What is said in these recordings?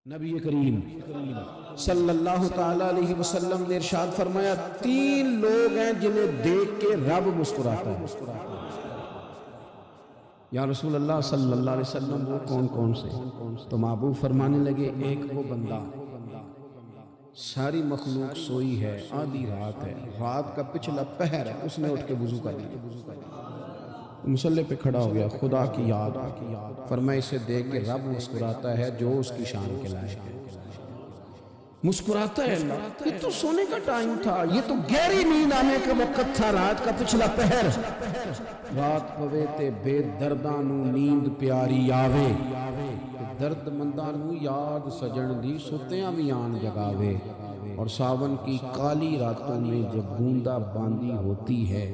نبی کریم صلی اللہ تعالی علیہ وسلم نے ارشاد فرمایا، تین لوگ ہیں جنہیں دیکھ کے رب مسکراتا ہے۔ یا رسول اللہ صلی اللہ علیہ وسلم وہ کون کون سے؟ تو محبوب فرمانے لگے، ایک وہ بندہ ساری مخلوق سوئی ہے، آدھی رات ہے، رات کا پچھلا پہر ہے، اس نے اٹھ کے وضو کر لیا، مصلی پہ کھڑا ہو گیا، خدا کی یاد فرمائے، اسے دیکھ کے رب مسکراتا ہے جو اس کی شان کے لائق ہے۔ مسکراتا ہے اللہ، یہ تو سونے کا ٹائم تھا، یہ تو گہری نیند آنے کا وقت تھا، رات کا پچھلا پہر، رات پوے تے بے دردانو نیند پیاری آوے، درد مندانو یاد سجن دی ستیاں بھی آن جگاوے، اور ساون کی کالی راتوں میں جب بوندا باندی ہوتی ہے،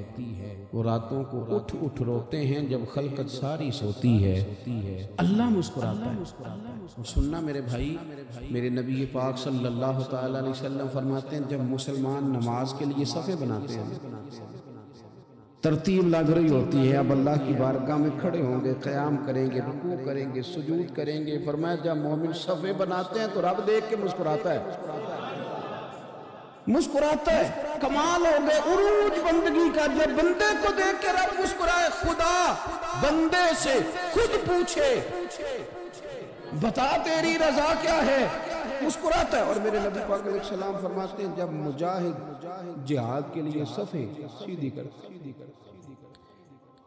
وہ راتوں کو اٹھ اٹھ روتے ہیں جب خلقت ساری سوتی ہے، اللہ مسکراتا ہے۔ اور سننا میرے بھائی، میرے نبی پاک صلی اللہ تعالی علیہ وسلم فرماتے ہیں، جب مسلمان نماز کے لیے صفیں بناتے ہیں، ترتیب لگ رہی ہوتی ہے، اب اللہ کی بارگاہ میں کھڑے ہوں گے، قیام کریں گے، رکوع کریں گے، سجود کریں گے، فرمایا جب مومن صفیں بناتے ہیں تو رب دیکھ کے مسکراتا ہے، مسکراتا ہے۔ کمال ہو گئے عروج بندگی کا، جب بندے کو دیکھ کے رب مسکرائے، خدا بندے سے خود پوچھے بتا تیری رضا کیا ہے، مسکراتا ہے۔ اور میرے نبی پاک علیہ السلام فرماتے ہیں، جب مجاہد جہاد کے لیے صفیں سیدھی کرتے،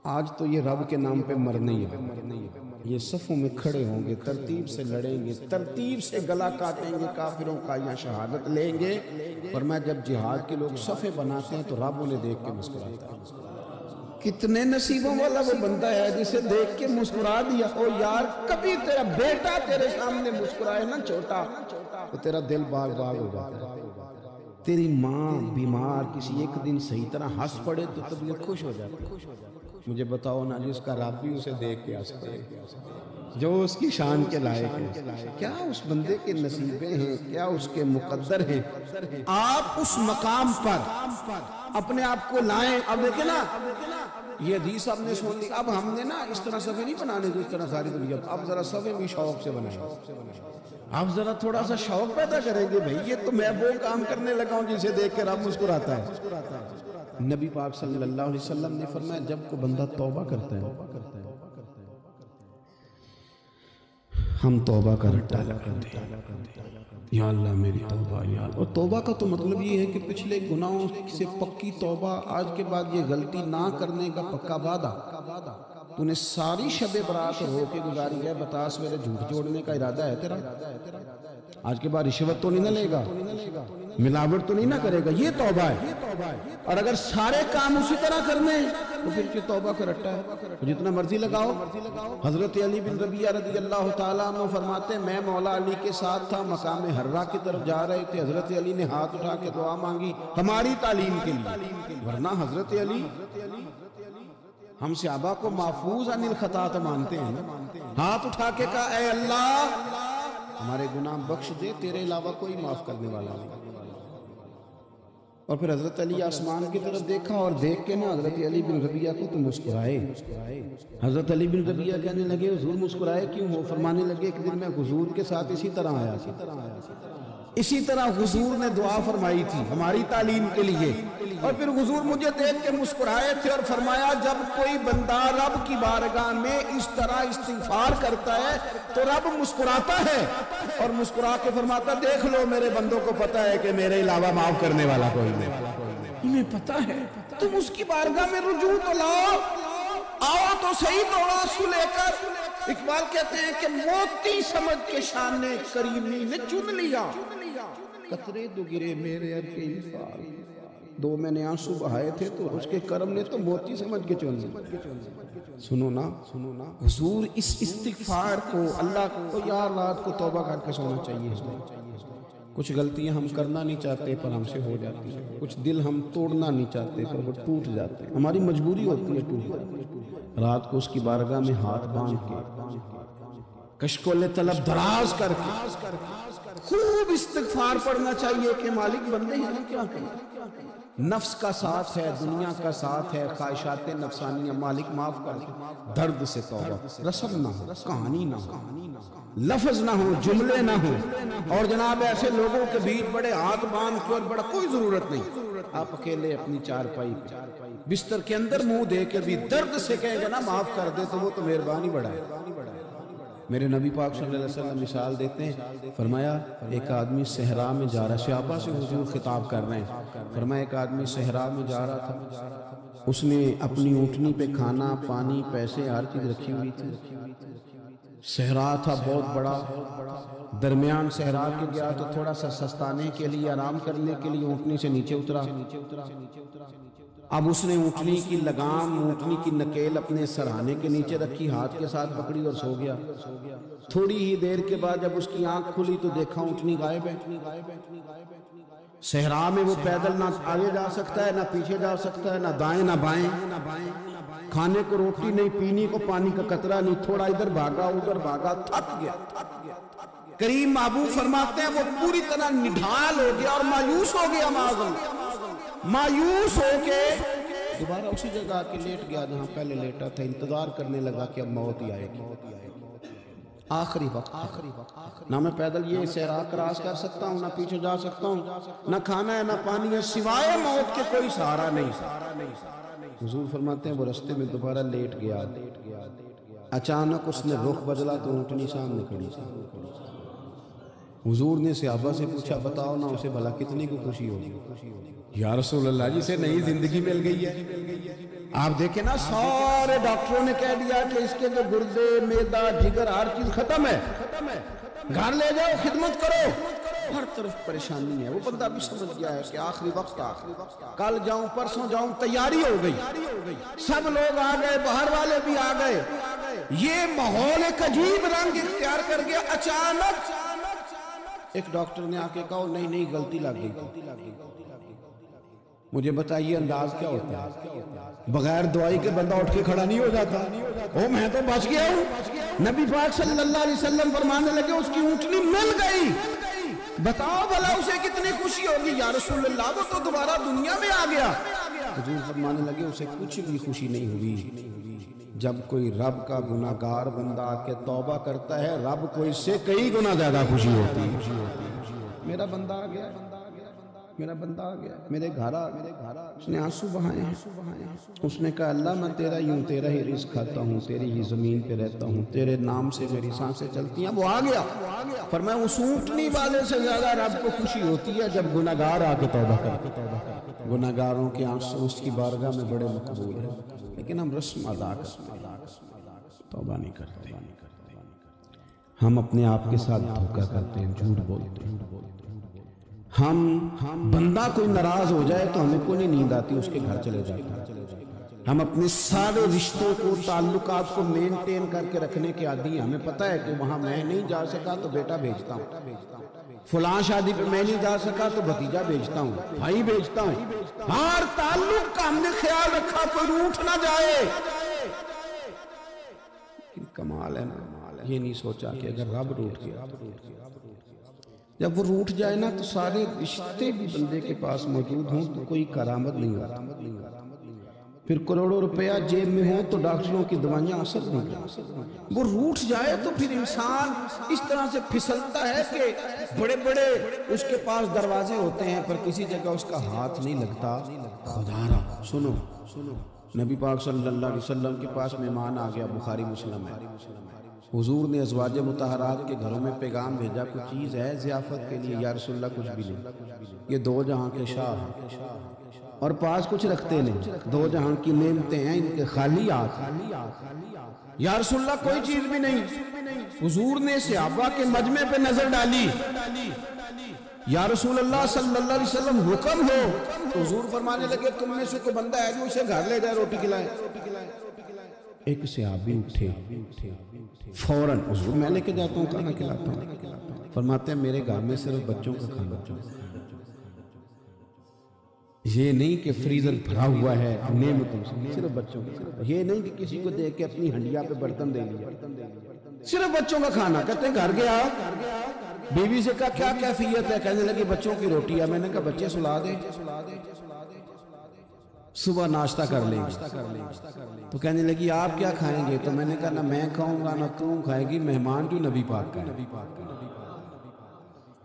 آج تو یہ رب کے نام پہ مرنے ہی ہے، یہ صفوں میں کھڑے ہوں گے، ترتیب سے لڑیں گے، ترتیب سے گلا کاٹیں گے، کافروں کا یا شہادت لیں گے۔ فرمایا جب جہاد کے لوگ صفیں بناتے ہیں تو رب انہیں دیکھ کے مسکراتا ہے۔ کتنے نصیبوں والا وہ بندہ ہے جسے دیکھ کے مسکرا دیا۔ او یار، کبھی تیرا بیٹا تیرے سامنے مسکرائے نا چھوٹا، تو تیرا دل باغ باغ ہو جاتا ہے۔ تیری ماں بیمار کسی ایک دن صحیح طرح ہنس پڑے تو طبیعت خوش ہو جاتی ہے۔ مجھے بتاؤ نا، جس کا رب بھی اسے دیکھ کے ہنس پڑے، جو اس کی شان کے لائق ہے، کیا اس بندے کے نصیبیں ہیں، کیا اس کے مقدر ہیں۔ آپ اس مقام پر اپنے آپ کو لائیں۔ اب دیکھیں نا، یہ حدیث آپ نے سن لی، اب ہم نے نا اس طرح صفحے نہیں بنانے جو اس طرح ساری دنیا، اب ذرا صفحے بھی شوق سے بنائیں، آپ ذرا تھوڑا سا شوق پیدا کریں گے، بھئی یہ تو میں وہ کام کرنے لگا ہوں جسے دیکھ کے رب مسکراتا ہے۔ نبی پاک صلی اللہ علیہ وسلم نے فرمایا، جب کو بندہ توبہ کرتا ہے، ہم توبہ کا رٹا لگاتے ہیں، یا اللہ میری توبہ، یا اللہ۔ اور توبہ کا تو مطلب یہ ہے کہ پچھلے گناہوں سے پکی توبہ، آج کے بعد یہ غلطی نہ کرنے کا پکا وعدہ۔ تو نے ساری شب برات رو کے گزاری ہے، بتا سویرے جھوٹ جوڑنے کا ارادہ ہے تیرا؟ آج کے بعد رشوت تو نہیں نہ لے گا، ملاوٹ تو نہیں نہ کرے گا، یہ توبہ ہے۔ اور اگر سارے کام اسی طرح کرنے تو پھر یہ توبہ کا رٹا ہے، جتنا مرضی لگاؤ۔ حضرت علی بن ربیعہ رضی اللہ تعالیٰ عنہ فرماتے ہیں، میں مولا علی کے ساتھ تھا، مقام حرہ کی طرف جا رہے تھے، حضرت علی نے ہاتھ اٹھا کے دعا مانگی ہماری تعلیم کے لیے، ورنہ حضرت علی ہم صحابہ کو محفوظ عن الخطا مانتے ہیں، ہاتھ اٹھا کے کہا، اے اللہ ہمارے گناہ بخش دے، تیرے علاوہ کوئی معاف کرنے والا نہیں۔ اور پھر حضرت علی آسمان کی طرف دیکھا، اور دیکھ کے نا حضرت علی بن ربیعہ کو تو مسکرائے۔ حضرت علی بن ربیعہ کہنے لگے، حضور مسکرائے کیوں ہو؟ فرمانے لگے، ایک دن میں حضور کے ساتھ اسی طرح آیا تھا، اسی طرح حضور نے دعا فرمائی تھی ہماری تعلیم کے لیے، اور پھر حضور مجھے دیکھ کے مسکرائے تھے اور فرمایا، جب کوئی بندہ رب کی بارگاہ میں اس طرح استغفار کرتا ہے تو رب مسکراتا ہے، اور مسکرا کے فرماتا، دیکھ لو میرے بندوں کو پتا ہے کہ میرے علاوہ معاف کرنے والا کوئی نہیں، انہیں پتا ہے، تم اس کی بارگاہ میں رجوع تو لاؤ، آؤ تو صحیح توڑا آنسو لے کر۔ اقبال کہتے ہیں کہ موتی سمجھ کے شان کریمی نے چن لیا، قطرے دو گرے میرے ار کے انفار، دو میں نے آنسو بہائے تھے تو اس کے کرم نے تو موتی سمجھ کے چن لیا۔ سنو نا، حضور اس استغفار کو، اللہ کو یار رات کو توبہ کر کے سونا چاہیے۔ کچھ غلطیاں ہم کرنا نہیں چاہتے پر ہم سے ہو جاتی ہیں، کچھ دل ہم توڑنا نہیں چاہتے پر وہ ٹوٹ جاتے ہیں، ہماری مجبوری ہوتی ہے ٹوٹنا۔ رات کو اس کی بارگاہ میں ہاتھ باندھ کے، کشکول طلب دراز کر کے خوب استغفار پڑھنا چاہیے کہ مالک بندے ہیں کیا کریں، نفس کا ساتھ ہے، دنیا کا ساتھ ہے، خواہشات نفسانیہ، مالک معاف کر دے، درد سے توبہ، رسم نہ ہو، کہانی نہ ہو، لفظ نہ ہو، جملے نہ ہو، اور جناب ایسے لوگوں کے بیچ بڑے ہاتھ باندھ کے اور بڑا کوئی ضرورت نہیں، آپ اکیلے اپنی چارپائی بستر کے اندر منہ دے کے بھی درد سے کہیں گے نا معاف کر دے تو وہ تو مہربانی بڑھائے۔ میرے نبی پاک صلی اللہ علیہ وسلم مثال دیتے ہیں، فرمایا ایک آدمی صحرا میں جا رہا، صحابہ سے حضور خطاب کر رہے ہیں، فرمایا ایک آدمی صحرا میں جا رہا تھا، اس نے اپنی اونٹنی پہ کھانا پانی پیسے ہر چیز رکھی ہوئی تھی، صحرا تھا بہت بڑا، درمیان صحرا کے گیا تو تھوڑا سا سستانے کے لیے آرام کرنے کے لیے اونٹنی سے نیچے اترا، اب اس نے اونٹنی کی لگام اونٹنی کی نکیل اپنے سرہانے کے نیچے رکھی، ہاتھ کے ساتھ پکڑی اور سو گیا۔ تھوڑی ہی دیر کے بعد جب اس کی آنکھ کھلی تو دیکھا اونٹنی غائب ہے۔ صحرا میں وہ پیدل نہ آگے جا سکتا ہے، نہ پیچھے جا سکتا ہے، نہ دائیں نہ بائیں، کھانے کو روٹی نہیں، پینے کو پانی کا قطرہ نہیں، تھوڑا ادھر بھاگا ادھر بھاگا، تھک گیا۔ کریم محبوب فرماتے ہیں وہ پوری طرح نڈھال ہو گیا اور مایوس ہو گیا، مایوس ہو کے دوبارہ اسی جگہ آ کے لیٹ گیا جہاں پہلے لیٹا تھا، انتظار کرنے لگا کہ اب موت ہی آئے گی، آخری وقت، نہ میں پیدل یہ صحرا کراس کر سکتا ہوں، نہ پیچھے جا سکتا ہوں، نہ کھانا ہے نہ پانی ہے، سوائے موت کے کوئی سہارا نہیں۔ حضور فرماتے ہیں وہ رستے میں دوبارہ لیٹ گیا، اچانک اس نے رخ بدلا تو اونٹنی سامنے کھڑی تھی۔ حضور نے صحابہ سے پوچھا بتاؤ نا اسے بھلا کتنی کو خوشی ہوگی؟ یا رسول اللہ جسے نئی زندگی مل گئی ہے۔ آپ دیکھیں نا سارے ڈاکٹروں نے کہہ دیا کہ اس کے جو گردے معدہ جگر ہر چیز ختم ہے، گھر لے جاؤ خدمت کرو، ہر طرف پریشانی ہے۔ وہ بندہ بھی سمجھ گیا ہے کہ آخری وقت، کل جاؤں پرسوں جاؤں، تیاری ہو گئی، سب لوگ آ گئے، باہر والے بھی آ گئے، یہ ماحول ایک عجیب رنگ اختیار کر گیا۔ اچانک ایک ڈاکٹر نے آ کے کہا نہیں غلطی لگ گئی۔ مجھے بتائیے انداز کیا ہوتا ہے؟ بغیر دوائی کے بندہ اٹھ کے کھڑا نہیں ہو جاتا، میں تو بچ گیا ہوں۔ نبی پاک صلی اللہ علیہ وسلم فرمانے لگے اس کی اونٹنی مل گئی، بتاؤ بھلا اسے کتنی خوشی ہوگی؟ یا رسول اللہ وہ تو دوبارہ دنیا میں آ گیا۔ حضور فرمانے لگے اسے کچھ بھی خوشی نہیں ہوئی۔ جب کوئی رب کا گناہگار بندہ آ کے توبہ کرتا ہے، رب کو اس سے کئی گنا زیادہ خوشی ہوتی ہے۔ میرا بندہ آ گیا، میرا بندہ آ گیا، میرے گھر آ گیا، اس نے آنسو بہائے، اس نے کہا اللہ میں تیرا ہوں، تیرا ہی رزق کھاتا ہوں، تیری ہی زمین پہ رہتا ہوں، تیرے نام سے میری سانسیں چلتی ہیں۔ وہ آ گیا، فرمایا اس اونٹنی والے سے زیادہ رب کو خوشی ہوتی ہے جب گناہگار آ کے توبہ کرتا ہے۔ گناہگاروں کے آنسو اس کی بارگاہ میں بڑے مقبول ہیں، لیکن ہم رسم ادا کرتے ہیں، توبہ نہیں کرتے، ہم اپنے آپ کے ساتھ دھوکہ کرتے ہیں، جھوٹ بولتے ہیں۔ ہم بندہ کوئی ناراض ہو جائے تو ہمیں کوئی نہیں نیند آتی، اس کے گھر چلے جاتے ہیں۔ ہم اپنے سارے رشتوں کو تعلقات کو مینٹین کر کے رکھنے کے عادی ہیں، ہمیں پتہ ہے کہ وہاں میں نہیں جا سکا تو بیٹا بھیجتا ہوں، فلاں شادی پہ میں نہیں جا سکا تو بھتیجا بھیجتا ہوں، بھائی بھیجتا ہوں، ہر تعلق کا ہم نے خیال رکھا کوئی روٹھ نہ جائے۔ کمال ہے نا، یہ نہیں سوچا کہ اگر رب روٹھ گیا، جب وہ روٹھ جائے نا تو سارے رشتے بھی بندے کے پاس موجود ہوں تو کوئی کرامت نہیں ہوتی، پھر کروڑوں روپیہ جیب میں ہو تو ڈاکٹروں کی دوائیاں اثر نہیں کرتی۔ وہ روٹھ جائے تو پھر انسان اس طرح سے پھسلتا ہے کہ بڑے بڑے اس کے پاس دروازے ہوتے ہیں پر کسی جگہ اس کا ہاتھ نہیں لگتا۔ خدا را سنو، نبی پاک صلی اللہ علیہ وسلم کے پاس مہمان آ گیا، بخاری مسلم ہے، حضور نے ازواج مطہرات کے گھروں میں پیغام بھیجا کوئی چیز ہے ضیافت کے لیے؟ یا رسول اللہ کچھ بھی نہیں، یہ دو جہاں کے شاہ ہیں اور پاس کچھ رکھتے نہیں، دو جہاں کی نعمتیں ہیں ان کے خالی ہاتھ۔ یا رسول اللہ کوئی چیز بھی نہیں۔ حضور نے صحابہ کے مجمع پہ نظر ڈالی، یا رسول اللہ صلی اللہ علیہ وسلم حکم ہو، تو حضور فرمانے لگے تم میں سے کوئی بندہ ہے جو اسے گھر لے جائے روٹی کھلائے؟ ایک صحابی اٹھے فوراً، حضور میں لے کے جاتا ہوں کھانا کھلاتا ہوں، فرماتے ہیں میرے گھر میں صرف بچوں کا کھانا، یہ نہیں کہ فریزر بھرا ہوا ہے نعمتوں سے، صرف بچوں کا، یہ نہیں کہ کسی کو دیکھ کے اپنی ہنڈیا پہ برتن دے لیا، صرف بچوں کا کھانا۔ کہتے ہیں گھر گیا، بیوی سے کہا کیا کیفیت ہے؟ کہنے لگی بچوں کی روٹی ہے۔ میں نے کہا بچے سلا دے، صبح ناشتہ کر لیں گے. تو کہنے لگی آپ کیا کھائیں گے؟ تو میں نے کہا نہ میں کھاؤں گا نہ تم کھائے گی، مہمان جو نبی پاک کا ہے.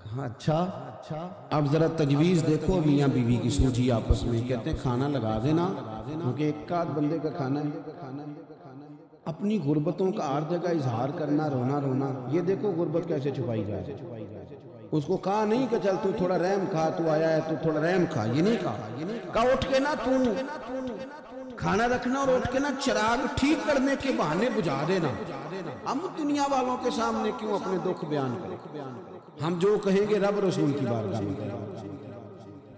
کہا اچھا اب ذرا تجویز دیکھو میاں بیوی کی سوجھی آپس میں. کہتے ہیں کھانا لگا دینا کیونکہ ایک آدھ بندے کا کھانا ہے. اپنی غربتوں کا ہر جگہ اظہار کرنا، رونا رونا. یہ دیکھو غربت کیسے چھپائی جائے. اس کو کہا نہیں کہ چل تو تھوڑا رحم کھا، تو آیا ہے تو تھوڑا رحم کھا. یہ نہیں کہا اٹھ کے نا تو کھانا رکھنا اور اٹھ کے نا چراغ ٹھیک کرنے کے بہانے بجھا دینا. ہم دنیا والوں کے سامنے کیوں اپنے دکھ بیان کریں؟ ہم جو کہیں گے رب رسول کی بارگاہ میں کہیں.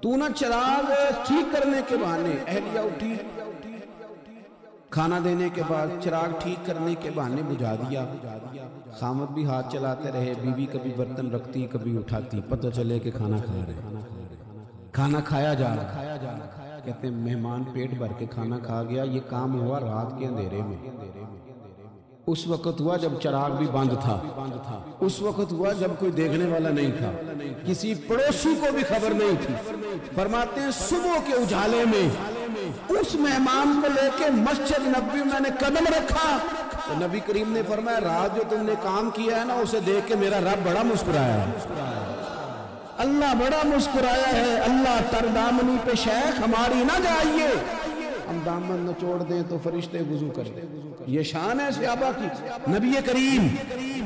تو نا چراغ ٹھیک کرنے کے بہانے، اہلیہ اٹھی کھانا دینے کے بعد چراغ ٹھیک کرنے کے بہانے بجھا دیا. خامد بھی ہاتھ چلاتے رہے، بیوی کبھی برتن رکھتی کبھی اٹھاتی، پتہ چلے کہ کھانا کھا رہے. کھانا کھایا جا رہا. کہتے ہیں مہمان پیٹ بھر کے کھانا کھا گیا. یہ کام ہوا رات کے اندھیرے میں. اس وقت ہوا جب چراغ بھی بند تھا. اس وقت ہوا جب کوئی دیکھنے والا نہیں تھا، کسی پڑوسی کو بھی خبر نہیں تھی. فرماتے ہیں صبح کے اجالے میں اس مہمان کو لے کے مسجد نبوی میں نے قدم رکھا تو نبی کریم نے فرمایا رات جو تم نے کام کیا ہے نا اسے دیکھ کے میرا رب بڑا مسکرایا ہے. اللہ بڑا مسکرایا ہے. اللہ تر دامنی پہ شیخ ہماری نہ جائیے، ہم دامن نہ چھوڑ دیں تو فرشتے وضو کریں. یہ شان ہے صحابہ کی. نبی کریم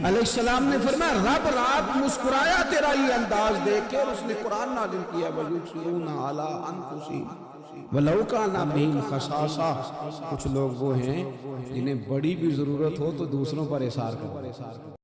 علیہ السلام نے فرمایا رب رات مسکرایا تیرا یہ انداز دیکھ کے، اور اس نے قرآن نازل کیا وَيُبْصِرُونَ عَلَىٰ أَنفُسِهِمْ وَلَوْ كَانَ بِهِمْ خَصَاصَةٌ. کچھ لوگ وہ ہیں جنہیں بڑی بھی ضرورت ہو تو دوسروں پر اثار کرتے.